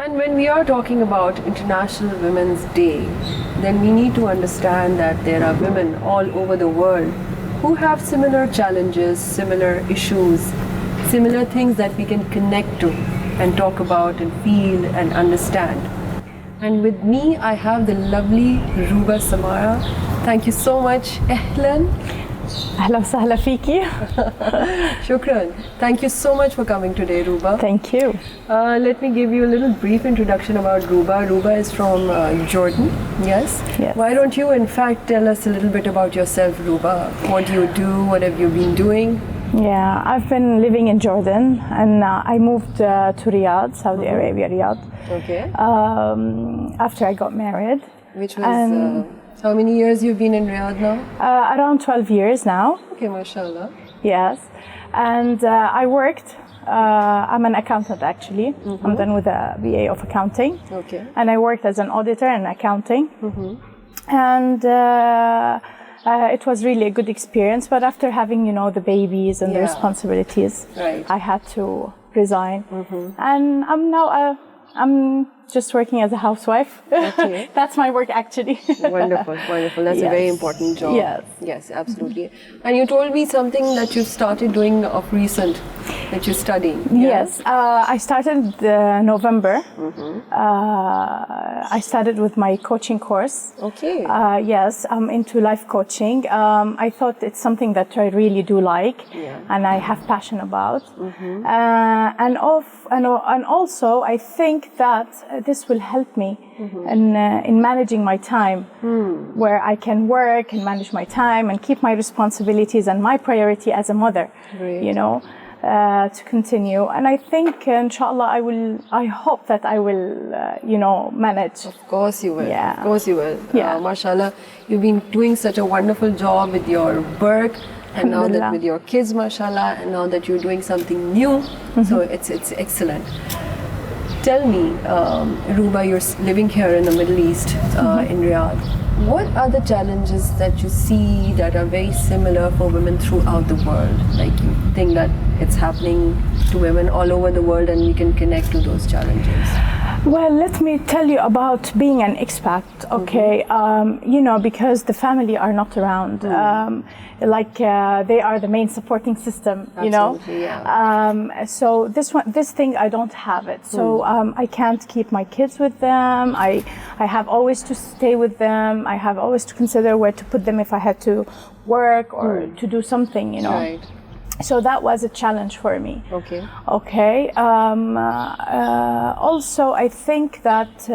And when we are talking about International Women's Day, then we need to understand that there are women all over the world who have similar challenges, similar issues, similar things that we can connect to and talk about and feel and understand. And with me, I have the lovely Ruba Samara. Thank you so much. Ahlan. أهلا وسهلا فيكي. Shukran. Thank you so much for coming today, Ruba. Thank you. Let me give you a little brief introduction about Ruba. Ruba is from Jordan, yes? Yes. Why don't you, in fact, tell us a little bit about yourself, Ruba? What do you do? What have you been doing? Yeah, I've been living in Jordan and I moved to Riyadh, Saudi Arabia, Riyadh. Okay. After I got married. Which was, how many years you've been in Riyadh now? Around 12 years now. Okay, mashallah. Yes. And I worked, I'm an accountant actually. I'm done with a BA of accounting. Okay. And I worked as an auditor in accounting. And it was really a good experience, but after having, the babies and the responsibilities, right. I had to resign. And I'm now, I'm just working as a housewife. Okay. That's my work actually. Wonderful, wonderful. That's a very important job. Yes. Yes, absolutely. And you told me something that you started doing of recent, that you're studying. Yes, I started November. I started with my coaching course. Okay. Yes, I'm into life coaching. I thought it's something that I really do like and I have passion about. And also I think that this will help me in managing my time, where I can work and manage my time and keep my responsibilities and my priority as a mother, to continue. And I think, inshallah, I hope that I will, manage. Of course you will. Yeah. Of course you will. Yeah. Mashallah, you've been doing such a wonderful job with your work, and now that with your kids, mashallah, and now that you're doing something new, so it's excellent. Tell me, Ruba, you're living here in the Middle East, in Riyadh. What are the challenges that you see that are very similar for women throughout the world? Like, you think that it's happening to women all over the world and we can connect to those challenges? Well, let me tell you about being an expat, okay? Because the family are not around. They are the main supporting system, Absolutely, yeah. So this thing, I don't have it. So I can't keep my kids with them. I have always to stay with them. I have always to consider where to put them if I had to work or to do something, Right. So that was a challenge for me. Okay. Okay. Also, I think that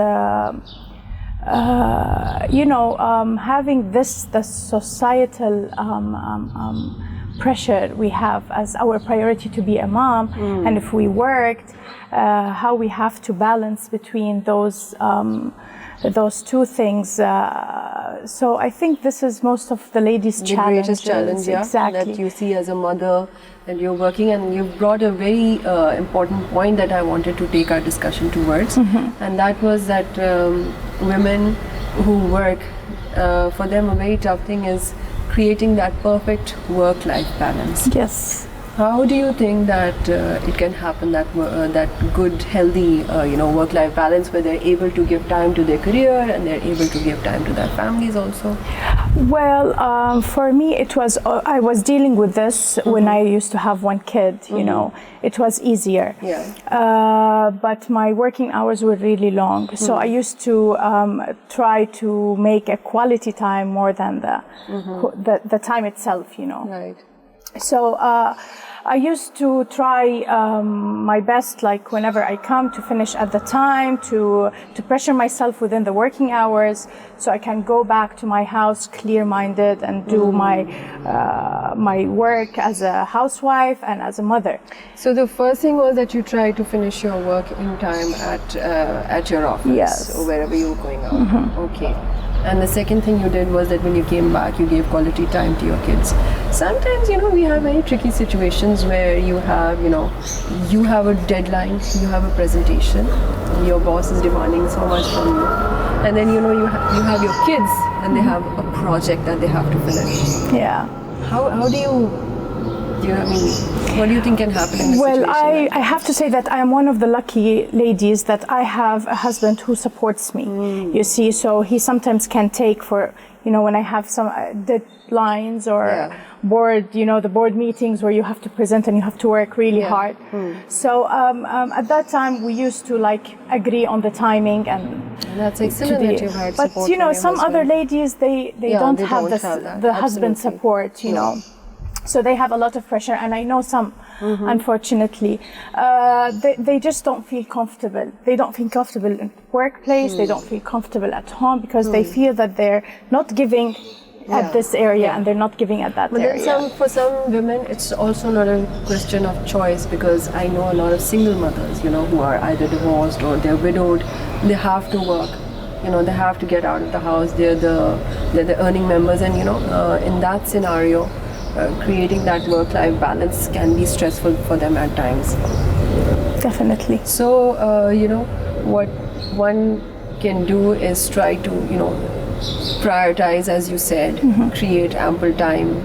having the societal pressure we have as our priority to be a mom, and if we worked, how we have to balance between those two things. So I think this is most of the ladies' challenges. The greatest challenge, exactly. that you see as a mother, and you're working, and you've brought a very important point that I wanted to take our discussion towards, and that was that women who work, for them a very tough thing is creating that perfect work-life balance. Yes. How do you think that it can happen, that good, healthy, work-life balance, where they're able to give time to their career and they're able to give time to their families also? Well, for me, it was, I was dealing with this when I used to have one kid, it was easier. Yeah. But my working hours were really long. So I used to try to make a quality time more than the time itself, Right. So I used to try my best, like whenever I come, to finish at the time, to pressure myself within the working hours, so I can go back to my house clear-minded and do my work as a housewife and as a mother. So the first thing was that you tried to finish your work in time at your office, Yes. or wherever you were going out. Okay. And the second thing you did was that when you came back, you gave quality time to your kids. Sometimes, we have very tricky situations where you have a deadline, you have a presentation, your boss is demanding so much from you. And then, you have your kids and they have a project that they have to finish. Yeah. How do you what do you think can happen in this Well, situation? I have to say that I am one of the lucky ladies that I have a husband who supports me. You see, so he sometimes can take for, when I have some deadlines or board, the board meetings where you have to present and you have to work really hard. So at that time we used to agree on the timing and that's excellent that you've had but support from some your other husband. ladies they don't have the husband support, so they have a lot of pressure, and I know some, unfortunately, they just don't feel comfortable. They don't feel comfortable in the workplace. They don't feel comfortable at home because they feel that they're not giving at this area and they're not giving at that area. Then for some women, it's also not a question of choice, because I know a lot of single mothers, who are either divorced or they're widowed. They have to work. They have to get out of the house. They're the earning members, and in that scenario, creating that work-life balance can be stressful for them at times. Definitely. So, what one can do is try to, prioritize, as you said, create ample time.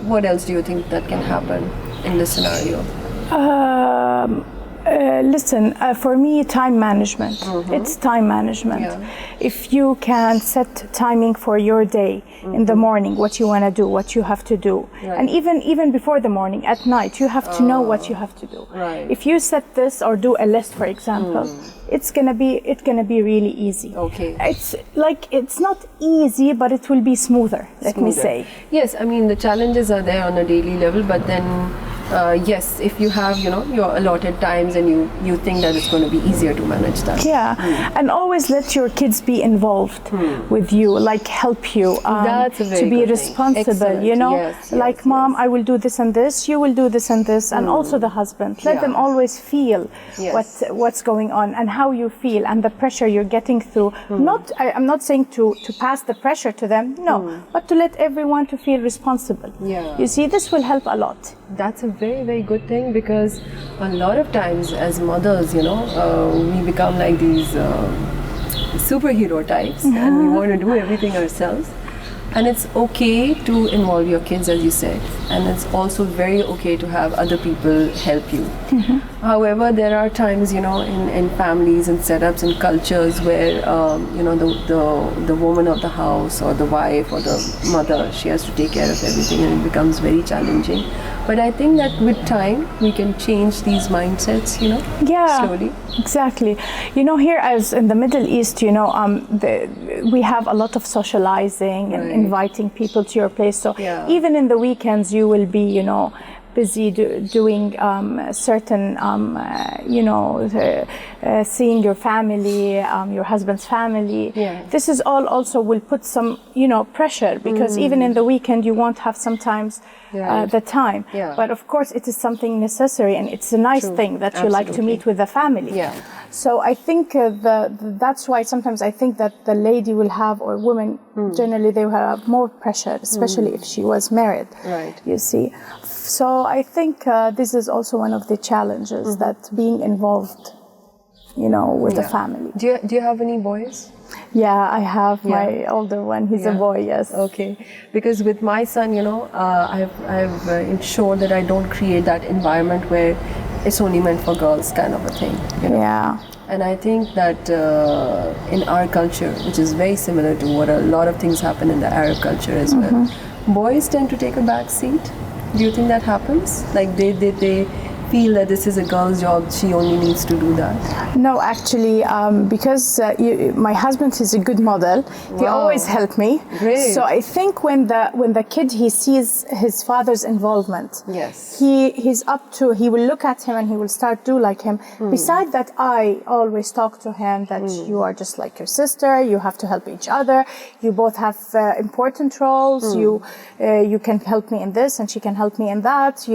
What else do you think that can happen in this scenario? Listen, for me, time management. It's time management. If you can set timing for your day in the morning, what you want to do, what you have to do, and even before the morning, at night, you have to know what you have to do. If you set this or do a list, for example, it's gonna be really easy. Okay. It's not easy, but it will be smoother. Let me say. Yes, the challenges are there on a daily level, but then. Yes, if you have, your allotted times and you think that it's going to be easier to manage that. And always let your kids be involved with you, help you That's a very to be good responsible, thing. Yes, Mom, I will do this and this, you will do this and this, and also the husband. Let them always feel what's going on and how you feel and the pressure you're getting through. I'm not saying to pass the pressure to them, but to let everyone to feel responsible. You see, this will help a lot. That's a very, very good thing, because a lot of times as mothers, we become like these superhero types and we want to do everything ourselves. And it's okay to involve your kids, as you said, and it's also very okay to have other people help you. However, there are times, in families and setups and cultures where, the woman of the house or the wife or the mother, she has to take care of everything, and it becomes very challenging. But I think that with time, we can change these mindsets, slowly. Exactly. Here as in the Middle East, we have a lot of socializing and inviting people to your place. So even in the weekends, you will be, busy doing certain, seeing your family, your husband's family. This is all also will put some, pressure, because even in the weekend, you won't have sometimes the time. But of course, it is something necessary, and it's a nice thing that you like to meet with the family. So I think that's why sometimes I think that the lady will have, or women generally, they will have more pressure, especially if she was married. You see. So I think this is also one of the challenges, that being involved, with the family. Do you have any boys? Yeah, I have my older one. He's a boy, yes. Okay. Because with my son, I've ensured that I don't create that environment where it's only meant for girls kind of a thing. And I think that in our culture, which is very similar to what a lot of things happen in the Arab culture as well, boys tend to take a back seat. Do you think that happens? Like they feel that this is a girl's job, she only needs to do that? No, actually, because my husband is a good model, he always helped me. Great. So I think when the kid, he sees his father's involvement, he will look at him and he will start do like him. Besides that, I always talk to him that you are just like your sister, you have to help each other, you both have important roles, you can help me in this and she can help me in that,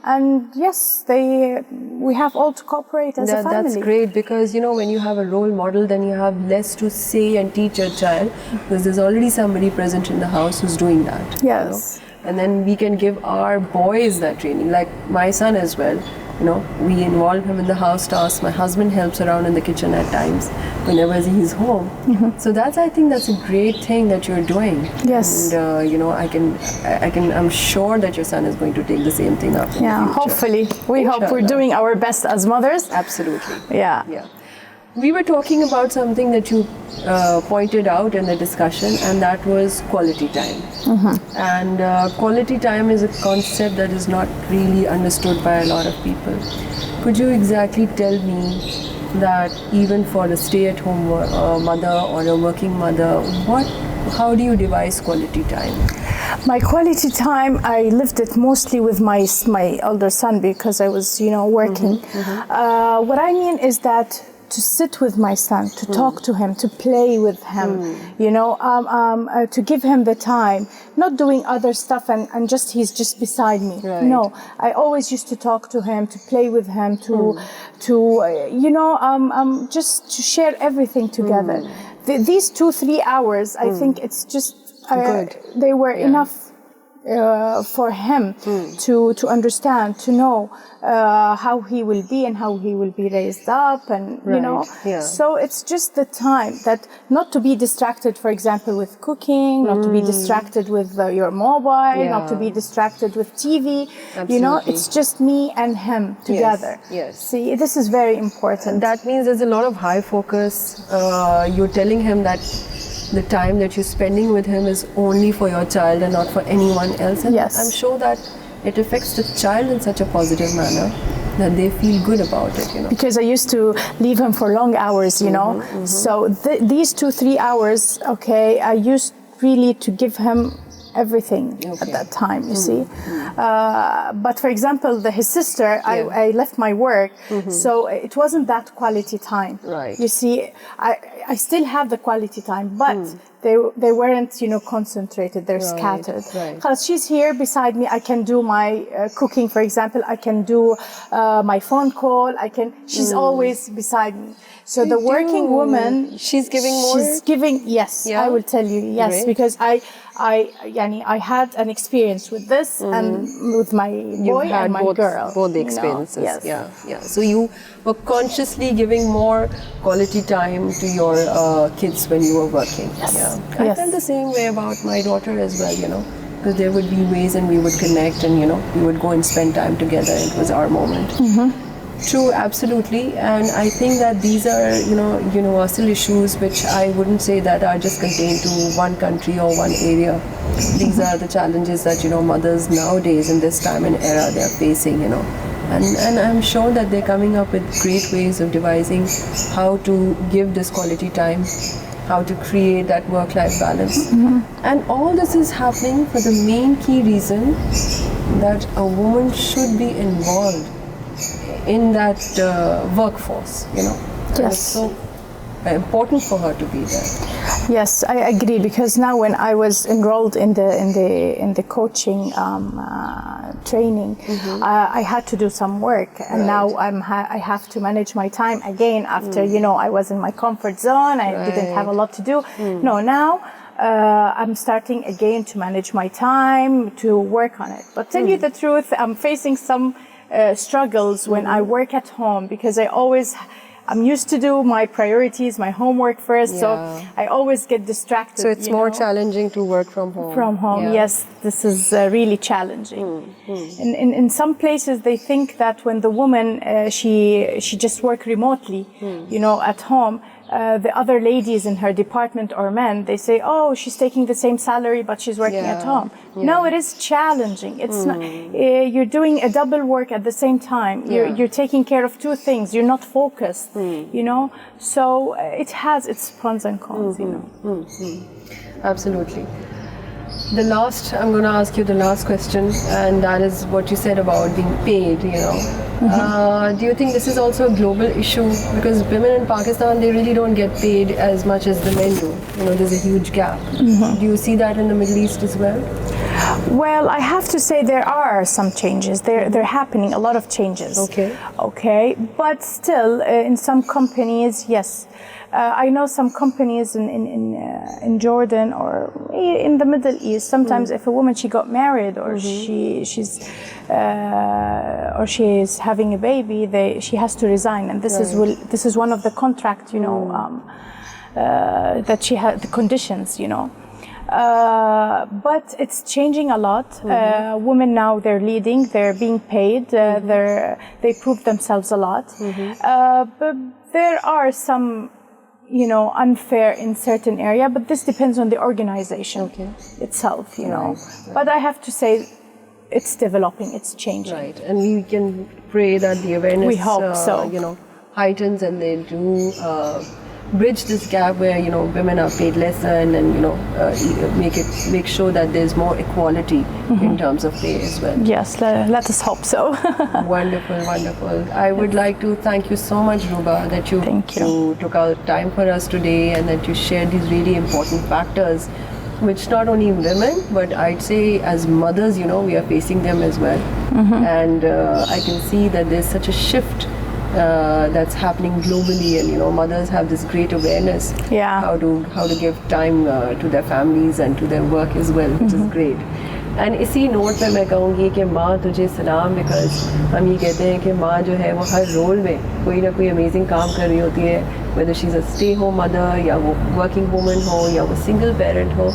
And yes, we have all to cooperate as a family. That's great, because when you have a role model, then you have less to say and teach your child, because there's already somebody present in the house who's doing that. Yes. And then we can give our boys that training, like my son as well. we involve him in the house tasks. My husband helps around in the kitchen at times whenever he's home. So I think that's a great thing that you're doing. Yes. And I'm sure that your son is going to take the same thing up in the future. Hopefully. We hope we're doing our best as mothers. Absolutely. Yeah. We were talking about something that you pointed out in the discussion, and that was quality time. And quality time is a concept that is not really understood by a lot of people. Could you exactly tell me that even for a stay-at-home mother or a working mother, how do you devise quality time? My quality time, I lived it mostly with my older son because I was, working. What I mean is that to sit with my son, to talk to him, to play with him, to give him the time, not doing other stuff and he's just beside me. Right. No, I always used to talk to him, to play with him, just to share everything together. These 2-3 hours, I think it's just, good. They were enough for him to understand, to know how he will be and how he will be raised up, and so it's just the time that not to be distracted, for example, with cooking, not to be distracted with your mobile, not to be distracted with TV. Absolutely. It's just me and him together. Yes. See, this is very important. That means there's a lot of high focus. You're telling him that the time that you're spending with him is only for your child and not for anyone else. And I'm sure that it affects the child in such a positive manner that they feel good about it, Because I used to leave him for long hours, So these 2-3 hours, I used really to give him everything at that time, you see. But for example, his sister, I left my work, so it wasn't that quality time. Right. You see, I still have the quality time, but they weren't, concentrated. They're scattered. Right. Because she's here beside me, I can do my cooking, for example. I can do my phone call. She's always beside me. So the working woman, she's giving more. She's giving, yes. Yeah? I will tell you, yes, Great. Because I had an experience with this and with my boy and my girl. Both the experiences. Yes. Yeah. So you were consciously giving more quality time to your kids when you were working. Yes. Yeah. I felt the same way about my daughter as well, because there would be ways and we would connect and, we would go and spend time together. It was our moment. True, absolutely. And I think that these are, universal issues which I wouldn't say that are just contained to one country or one area. These are the challenges that, mothers nowadays in this time and era they're facing, And I'm sure that they're coming up with great ways of devising how to give this quality time, how to create that work-life balance. And all this is happening for the main key reason that a woman should be involved in that workforce, Yes. And it's so important for her to be there. Yes, I agree, because now when I was enrolled in the coaching training, I had to do some work, and now I have to manage my time again after I was in my comfort zone. I didn't have a lot to do. No, now I'm starting again to manage my time, to work on it. But tell you the truth, I'm facing some struggles when I work at home, because I'm used to do my priorities, my homework first, so I always get distracted. So it's more challenging to work from home. From home, yes, this is really challenging. In some places, they think that when the woman she just work remotely, at home. The other ladies in her department or men, they say, oh, she's taking the same salary, but she's working at home. No, it is challenging. It's not, you're doing a double work at the same time. You're taking care of two things. You're not focused, So it has its pros and cons, Absolutely. I'm going to ask you the last question, and that is what you said about being paid, Do you think this is also a global issue? Because women in Pakistan, they really don't get paid as much as the men do. There's a huge gap. Do you see that in the Middle East as well? Well, I have to say there are some changes. They're happening, a lot of changes. Okay. But still, in some companies, yes. I know some companies in Jordan or in the Middle East. Sometimes, if a woman she got married or she is having a baby, she has to resign, and this is one of the contract, that she had, the conditions, but it's changing a lot. Women now, they're leading, they're being paid, they prove themselves a lot. But there are some, unfair in certain area, but this depends on the organization itself, Right. But I have to say, it's developing, it's changing. Right, and we can pray that the awareness, we hope so. Heightens, and they do bridge this gap where women are paid lesser, and make sure that there's more equality in terms of pay as well. Yes, let us hope so. Wonderful. I would like to thank you so much, Ruba, that you took out time for us today, and that you shared these really important factors, which not only women, but I'd say as mothers, we are facing them as well. And I can see that there's such a shift that's happening globally, and mothers have this great awareness how to give time to their families and to their work as well, which is great. And इसी note पे मैं कहूँगी कि माँ तुझे सलाम, because हम ये कहते हैं कि माँ जो है वो हर रोल में कोई ना कोई अमेजिंग काम कर रही होती है, whether she's a stay home mother या वो वर्किंग वूमन हो या वो सिंगल पेरेंट हो,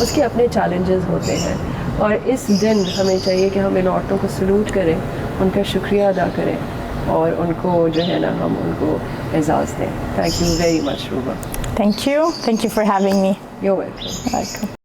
उसके अपने चैलेंजेस होते हैं। और इस दिन हमें चाहिए कि हम इन औरतों को सलूट करें, उनका शुक्रिया अदा करें, और उनको जो है ना हम उनको एजाज़ दें। Thank you very much रूबा। Thank you for having me. You're welcome.